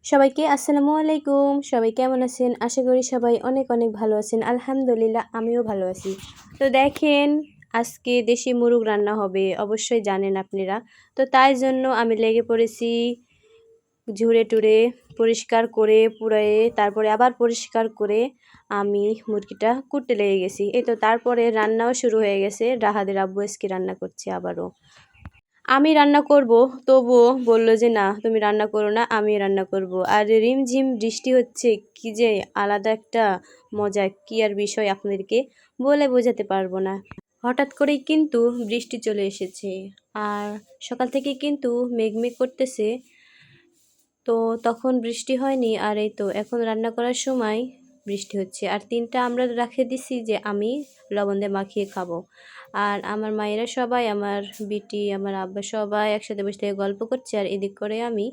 সবাইকে আসসালামু আলাইকুম। সবাই কেমন আছেন? আশা করি সবাই অনেক অনেক ভালো আছেন। আলহামদুলিল্লাহ আমিও ভালো আছি। তো দেখেন আজকে দেশি মুরগ রান্না হবে, অবশ্যই জানেন আপনারা। তো তাই জন্য আমি লেগে পড়েছি ঝুড়ে টুড়ে পরিষ্কার করে পুড়িয়ে তারপরে আবার পরিষ্কার করে আমি মুরগিটা কুটতে লেগে গেছি। এই তো তারপরে রান্নাও শুরু হয়ে গেছে। রাহাদের আব্বু আজকে রান্না করছে আবারও। আমি রান্না করব, তবুও বলল যে না তুমি রান্না করো না, আমি রান্না করব। আর রিমঝিম বৃষ্টি হচ্ছে, কি যে আলাদা একটা মজা, কি আর বিষয় আপনাদেরকে বলে বোঝাতে পারবো না। হঠাৎ করেই কিন্তু বৃষ্টি চলে এসেছে, আর সকাল থেকে কিন্তু মেঘমেঘ করতেছে। তো তখন বৃষ্টি হয়নি, আর এই তো এখন রান্না করার সময় বৃষ্টি হচ্ছে। আর তিনটা আমরা রেখে দিছি যে আমি লবণ দিয়ে মাখিয়ে খাবো। আর আমার মায়েরা সবাই, আমার বিটি, আমার আব্বা সবাই একসাথে বসে থেকে গল্প করছে, আর এদিক করে আমি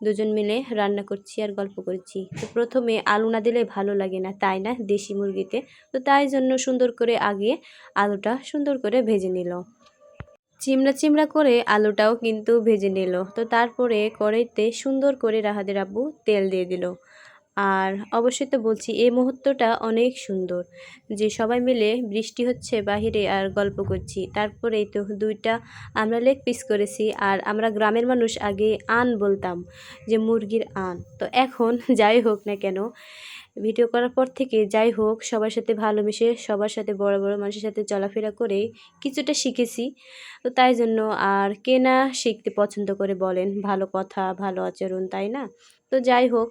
দুজন মিলে রান্না করছি আর গল্প করছি। তো প্রথমে আলু না দিলে ভালো লাগে না, তাই না, দেশি মুরগিতে। তো তাই জন্য সুন্দর করে আগে আলুটা সুন্দর করে ভেজে নিল, চিমড়া চিমড়া করে আলুটাও কিন্তু ভেজে নিল। তো তারপরে কড়াইতে সুন্দর করে রাহাদের আব্বু তেল দিয়ে দিল। আর অবশ্যই তো বলছি এই মুহূর্তটা অনেক সুন্দর, যে সবাই মিলে বৃষ্টি হচ্ছে বাহিরে আর গল্প করছি। তারপরেই তো দুইটা আমরা লেগ পিস করেছি। আর আমরা গ্রামের মানুষ আগে আন বলতাম, যে মুরগির আন। তো এখন যাই হোক না কেন, ভিডিও করার পর থেকে যাই হোক সবার সাথে ভালোবেসে সবার সাথে বড় বড় মানুষের সাথে চলাফেরা করে কিছুটা শিখেছি। তো তাই জন্য আর কে না শিখতে পছন্দ করে বলেন, ভালো কথা ভালো আচরণ, তাই না? তো যাই হোক,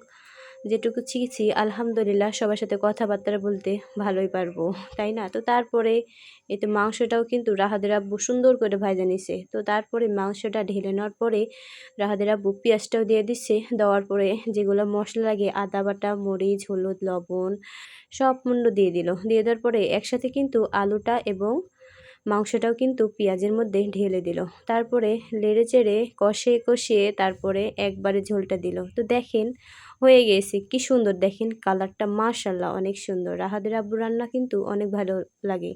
যেটুকু শিখেছি আলহামদুলিল্লাহ সবার সাথে কথাবার্তা বলতে ভালোই পারবো, তাই না? তো তারপরে এই তো মাংসটাও কিন্তু রাহাদের আব্বু সুন্দর করে ভাজা নিছে। তো তারপরে মাংসটা ঢেলে নেওয়ার পরে রাহাদের আব্বু পেঁয়াজটাও দিয়ে দিচ্ছে। দেওয়ার পরে যেগুলো মশলা লাগে আদা বাটা, মরিচ, হলুদ, লবণ সব মূল্য দিয়ে দিল। দিয়ে দেওয়ার পরে একসাথে কিন্তু আলুটা এবং মাংসটাও কিন্তু পেঁয়াজের মধ্যে ঢেলে দিল। তারপরে নেড়ে চেড়ে কষিয়ে কষিয়ে তারপরে একবারে ঝোলটা দিল। তো দেখেন হয়ে গেছে, কি সুন্দর দেখেন কালারটা, মাশাআল্লাহ অনেক সুন্দর। রাহাদের আব্বু রান্না কিন্তু অনেক ভালো লাগে।